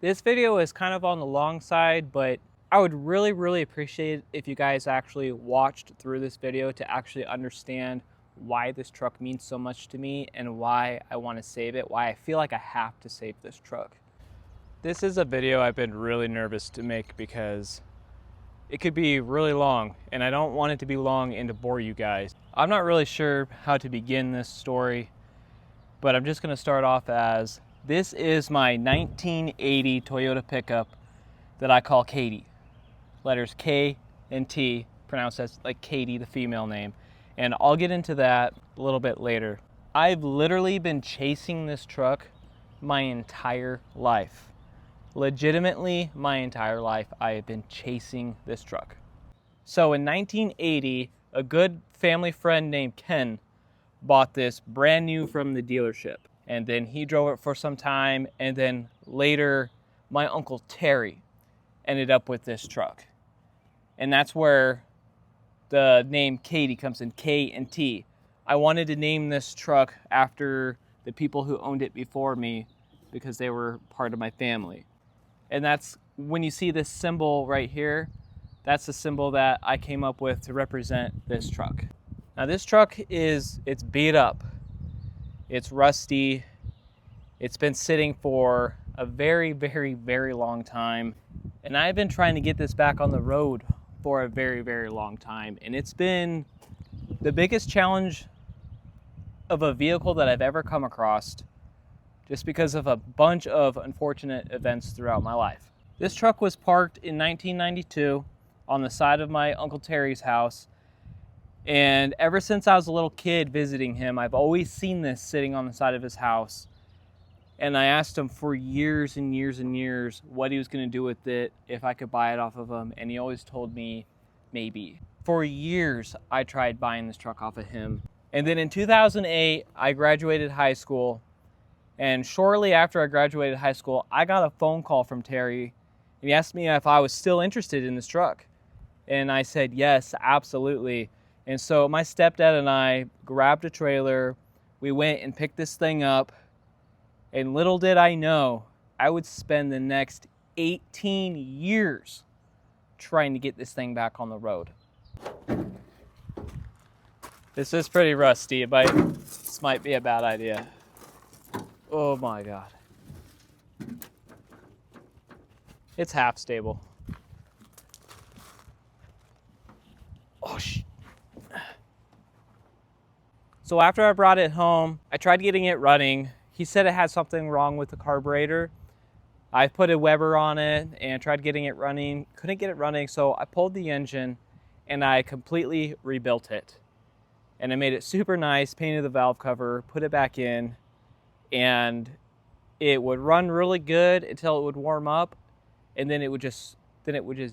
This video is kind of on the long side, but I would really appreciate it if you guys actually watched through this video to actually understand why this truck means so much to me and why I want to save it, why I feel like I have to save this truck. This is a video I've been really nervous to make because it could be really long and I don't want it to be long and to bore you guys. I'm not really sure how to begin this story, but I'm just going to start off as this is my 1980 Toyota pickup that I call Katie. Letters K and T, pronounced as like Katie, the female name. And I'll get into that a little bit later. I've literally been chasing this truck my entire life. Legitimately, my entire life, I have been chasing this truck. So in 1980, a good family friend named Ken bought this brand new from the dealership. And then he drove it for some time. And then later, my Uncle Terry ended up with this truck. And that's where the name Katie comes in, K and T. I wanted to name this truck after the people who owned it before me because they were part of my family. And that's when you see this symbol right here, that's the symbol that I came up with to represent this truck. Now this truck it's beat up. It's rusty. It's been sitting for a very long time. And I've been trying to get this back on the road for a very long time. And it's been the biggest challenge of a vehicle that I've ever come across, just because of a bunch of unfortunate events throughout my life. This truck was parked in 1992 on the side of my Uncle Terry's house. And ever since I was a little kid visiting him, I've always seen this sitting on the side of his house. And I asked him for years and years what he was going to do with it, if I could buy it off of him, and he always told me maybe. For years, I tried buying this truck off of him. And then in 2008, I graduated high school, and shortly after I graduated high school, I got a phone call from Terry, and he asked me if I was still interested in this truck. And I said, yes, absolutely. And so my stepdad and I grabbed a trailer, we went and picked this thing up, and little did I know, I would spend the next 18 years trying to get this thing back on the road. This is pretty rusty, but this might be a bad idea. Oh my God. It's half stable. Oh shit. So after I brought it home, I tried getting it running. He said it had something wrong with the carburetor. I put a Weber on it and tried getting it running. Couldn't get it running, so I pulled the engine and I completely rebuilt it. And I made it super nice, painted the valve cover, put it back in, and it would run really good until it would warm up, and then it would just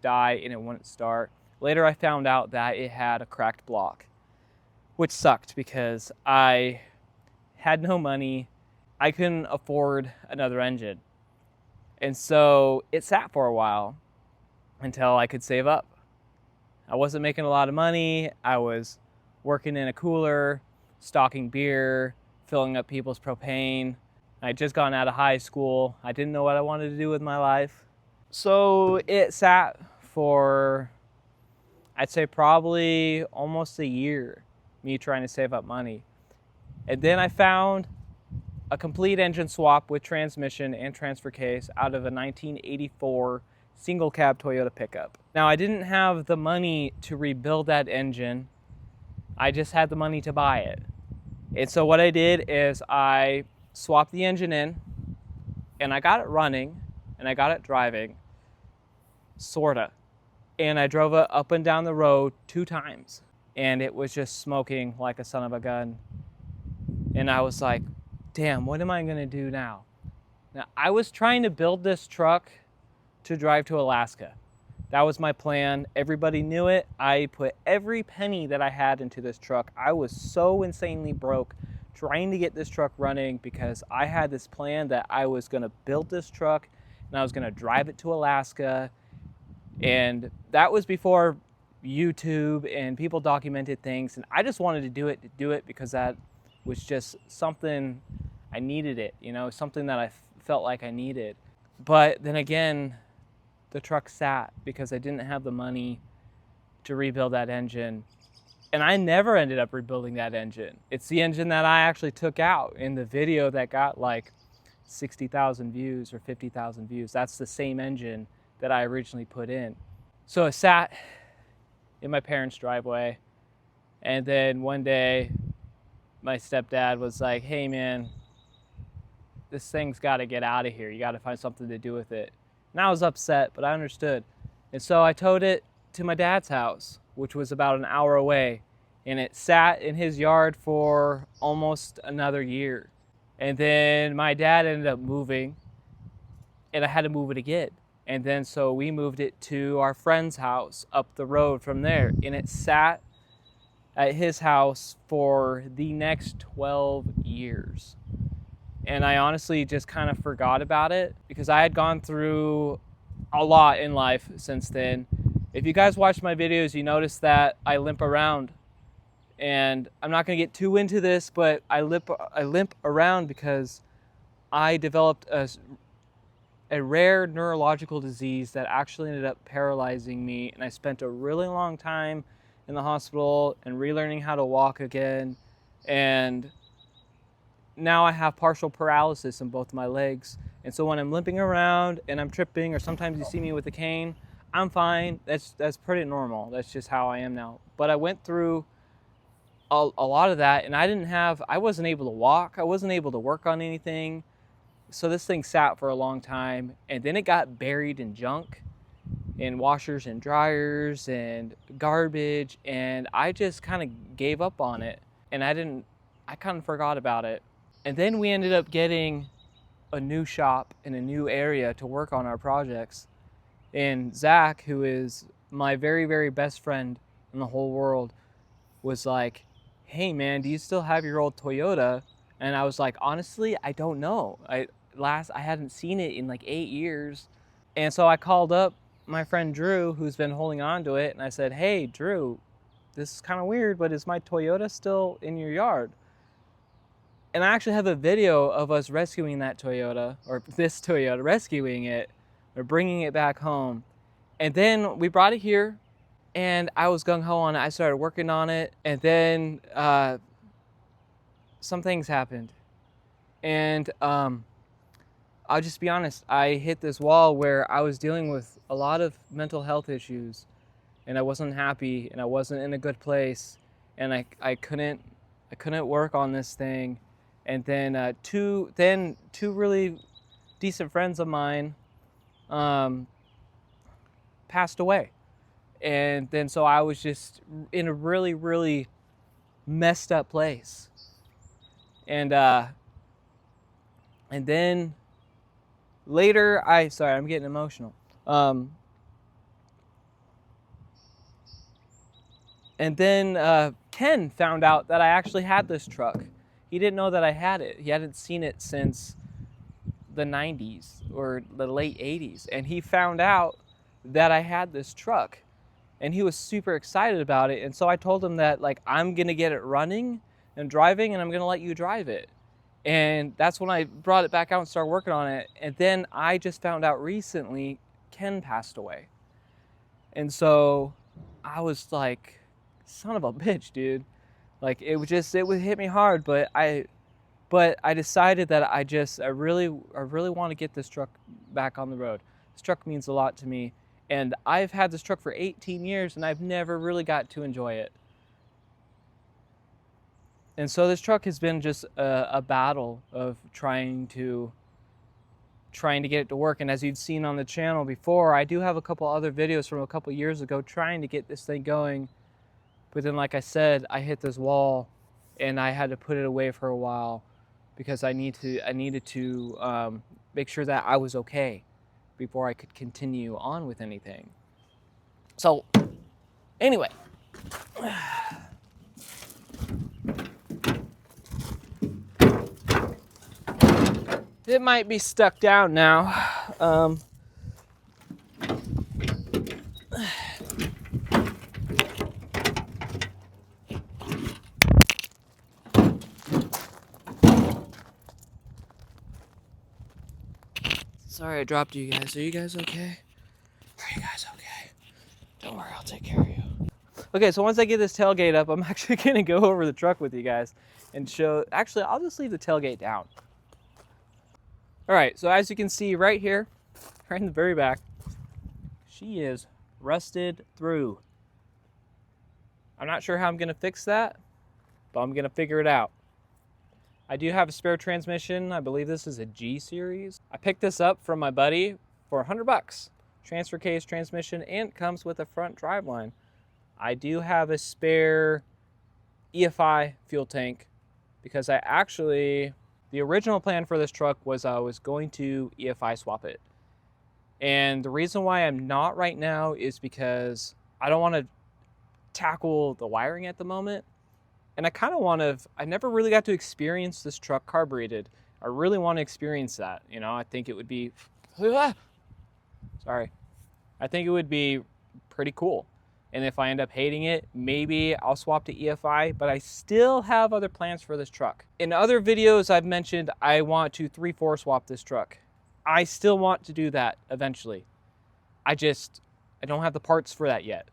die and it wouldn't start. Later I found out that it had a cracked block, which sucked because I had no money. I couldn't afford another engine. And so it sat for a while until I could save up. I wasn't making a lot of money. I was working in a cooler, stocking beer, filling up people's propane. I had just gotten out of high school. I didn't know what I wanted to do with my life. So it sat for, I'd say probably almost a year, me trying to save up money. And then I found a complete engine swap with transmission and transfer case out of a 1984 single cab Toyota pickup. Now I didn't have the money to rebuild that engine. I just had the money to buy it. And so what I did is I swapped the engine in and I got it running and I got it driving, sorta. And I drove it up and down the road 2 times and it was just smoking like a son of a gun. And I was like, damn, what am I gonna do now? Now, I was trying to build this truck to drive to Alaska. That was my plan. Everybody knew it. I put every penny that I had into this truck. I was so insanely broke trying to get this truck running because I had this plan that I was gonna build this truck and I was gonna drive it to Alaska. And that was before YouTube and people documented things. And I just wanted to do it because that was just something I needed it, something that I felt like I needed. But then again, the truck sat because I didn't have the money to rebuild that engine. And I never ended up rebuilding that engine. It's the engine that I actually took out in the video that got like 60,000 views or 50,000 views. That's the same engine that I originally put in. So it sat in my parents' driveway. And then one day, my stepdad was like, hey man, this thing's got to get out of here. You got to find something to do with it. And I was upset, but I understood. And so I towed it to my dad's house, which was about an hour away. And it sat in his yard for almost another year. And then my dad ended up moving, and I had to move it again. And then so we moved it to our friend's house up the road from there. And it sat at his house for the next 12 years. And I honestly just kind of forgot about it because I had gone through a lot in life since then. If you guys watch my videos, you notice that I limp around. And I'm not going to get too into this, but I limp around because I developed a rare neurological disease that actually ended up paralyzing me. And I spent a really long time in the hospital and relearning how to walk again. And now I have partial paralysis in both my legs. And so when I'm limping around and I'm tripping, or sometimes you see me with a cane, I'm fine. That's pretty normal. That's just how I am now. But I went through a lot of that, and I wasn't able to walk. I wasn't able to work on anything. So this thing sat for a long time, and then it got buried in junk, in washers and dryers and garbage, and I just kind of gave up on it, and I kind of forgot about it. And then we ended up getting a new shop in a new area to work on our projects. And Zach, who is my very, very best friend in the whole world, was like, hey man, do you still have your old Toyota? And I was like, honestly, I don't know. I hadn't seen it in like 8 years. And so I called up my friend Drew, who's been holding on to it, and I said, hey Drew, this is kind of weird, but is my Toyota still in your yard? And I actually have a video of us rescuing that Toyota, or this Toyota, rescuing it, or bringing it back home. And then we brought it here, and I was gung-ho on it. I started working on it, and then some things happened. And I'll just be honest, I hit this wall where I was dealing with a lot of mental health issues, and I wasn't happy, and I wasn't in a good place, and I couldn't work on this thing. And then two really decent friends of mine passed away. And then so I was just in a really, really messed up place. And then later, I'm getting emotional. And then Ken found out that I actually had this truck. He didn't know that I had it. He hadn't seen it since the 90s or the late 80s. And he found out that I had this truck. And he was super excited about it. And so I told him that, like, I'm going to get it running and driving, and I'm going to let you drive it. And that's when I brought it back out and started working on it. And then I just found out recently Ken passed away. And so I was like, son of a bitch, dude. Like, it would hit me hard, but I decided that I really want to get this truck back on the road. This truck means a lot to me. And I've had this truck for 18 years, and I've never really got to enjoy it. And so this truck has been just a battle of trying to get it to work. And as you've seen on the channel before, I do have a couple other videos from a couple years ago trying to get this thing going. But then, like I said, I hit this wall, and I had to put it away for a while because I needed to make sure that I was okay before I could continue on with anything. So, anyway. It might be stuck down now. Sorry I dropped you guys. Are you guys okay? Are you guys okay? Don't worry, I'll take care of you. Okay, so once I get this tailgate up, I'm actually gonna go over the truck with you guys and show, actually, I'll just leave the tailgate down. All right, so as you can see right here, right in the very back, she is rusted through. I'm not sure how I'm gonna fix that, but I'm gonna figure it out. I do have a spare transmission. I believe this is a G series. I picked this up from my buddy for $100. Transfer case, transmission, and comes with a front driveline. I do have a spare EFI fuel tank because the original plan for this truck was I was going to EFI swap it. And the reason why I'm not right now is because I don't want to tackle the wiring at the moment. And I never really got to experience this truck carbureted. I really want to experience that. You know, I think it would be, sorry. I think it would be pretty cool. And if I end up hating it, maybe I'll swap to EFI, but I still have other plans for this truck. In other videos I've mentioned I want to 3/4 swap this truck. I still want to do that eventually. I don't have the parts for that yet.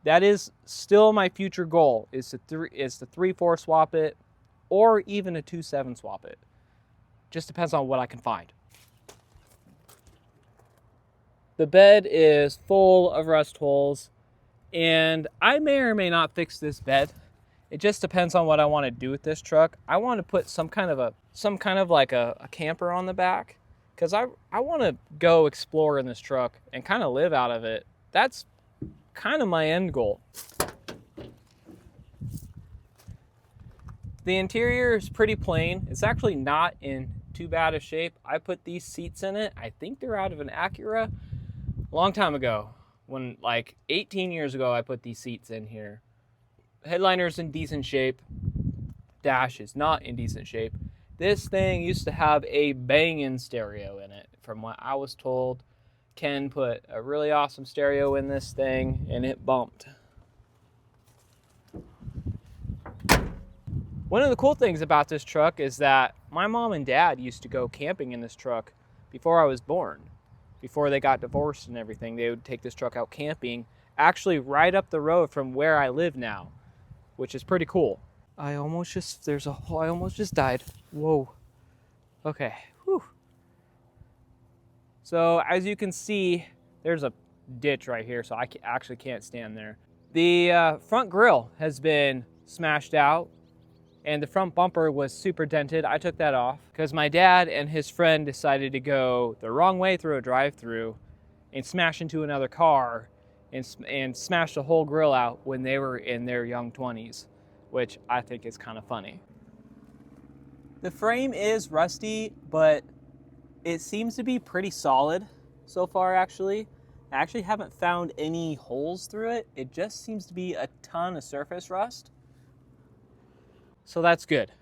That is still my future goal, is to 3/4 swap it, or even a 2/7 swap it. Just depends on what I can find. The bed is full of rust holes, and I may or may not fix this bed. It just depends on what I want to do with this truck. I want to put some kind of like a camper on the back, because I want to go explore in this truck and kind of live out of it. That's kind of my end goal. The interior is pretty plain. It's actually not in too bad a shape. I put these seats in it. I think they're out of an Acura a long time ago. When, like 18 years ago, I put these seats in here. Headliner's in decent shape. Dash is not in decent shape. This thing used to have a banging stereo in it, from what I was told. Ken put a really awesome stereo in this thing, and it bumped. One of the cool things about this truck is that my mom and dad used to go camping in this truck before I was born. Before they got divorced and everything, they would take this truck out camping, actually right up the road from where I live now, which is pretty cool. I almost just died. Whoa. Okay. Whew. So as you can see, there's a ditch right here, so I actually can't stand there. The front grille has been smashed out, and the front bumper was super dented. I took that off because my dad and his friend decided to go the wrong way through a drive-through and smash into another car and smash the whole grille out when they were in their young 20s, which I think is kind of funny. The frame is rusty, but it seems to be pretty solid so far, actually. I actually haven't found any holes through it. It just seems to be a ton of surface rust. So that's good.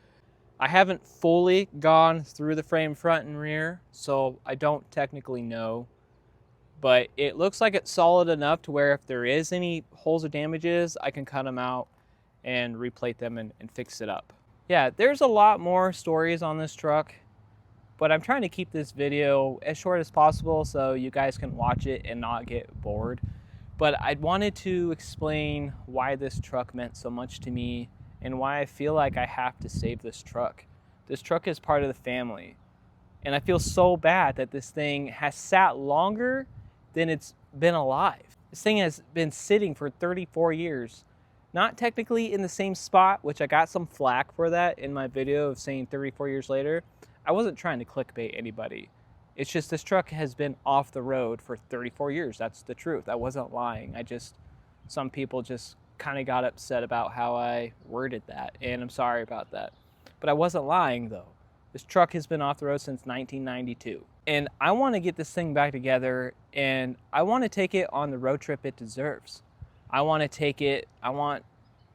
I haven't fully gone through the frame front and rear, so I don't technically know. But it looks like it's solid enough to where if there is any holes or damages, I can cut them out and replate them and fix it up. Yeah, there's a lot more stories on this truck, but I'm trying to keep this video as short as possible so you guys can watch it and not get bored. But I wanted to explain why this truck meant so much to me and why I feel like I have to save this truck. This truck is part of the family. And I feel so bad that this thing has sat longer than it's been alive. This thing has been sitting for 34 years. Not technically in the same spot, which I got some flack for that in my video of saying 34 years later. I wasn't trying to clickbait anybody. It's just this truck has been off the road for 34 years. That's the truth. I wasn't lying. Some people just kind of got upset about how I worded that, and I'm sorry about that. But I wasn't lying though. This truck has been off the road since 1992. And I want to get this thing back together, and I want to take it on the road trip it deserves. I want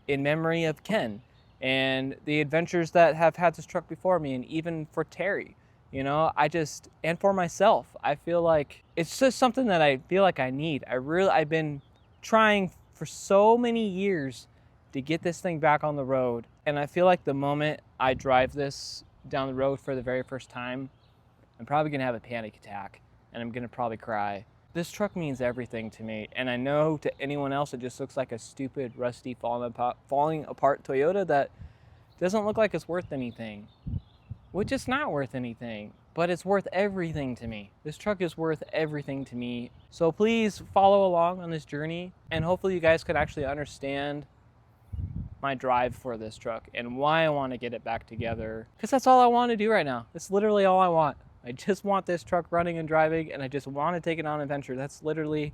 in memory of Ken and the adventures that have had this truck before me, and even for Terry, you know, and for myself. I feel like it's just something that I feel like I need. I've been trying for so many years to get this thing back on the road. And I feel like the moment I drive this down the road for the very first time, I'm probably gonna have a panic attack. and I'm gonna probably cry. This truck means everything to me, and I know to anyone else it just looks like a stupid, rusty, falling apart Toyota that doesn't look like it's worth anything, which it's not worth anything, but it's worth everything to me. This truck is worth everything to me. So please follow along on this journey, and hopefully you guys could actually understand my drive for this truck and why I want to get it back together, because that's all I want to do right now. It's literally all I want. I just want this truck running and driving, and I just want to take it on an adventure. That's literally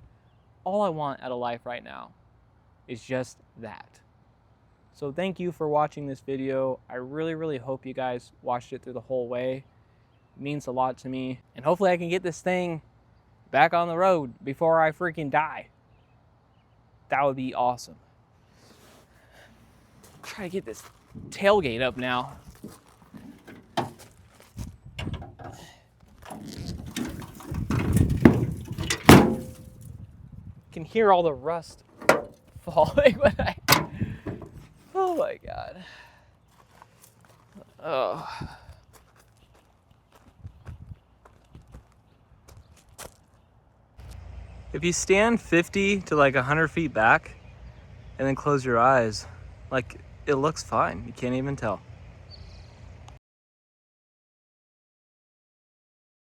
all I want out of life right now, is just that. So thank you for watching this video. I really hope you guys watched it through the whole way. It means a lot to me, and hopefully I can get this thing back on the road before I freaking die. That would be awesome. Try to get this tailgate up now. Can hear all the rust falling when I, oh my God. Oh. If you stand 50 to like 100 feet back and then close your eyes, like, it looks fine. You can't even tell.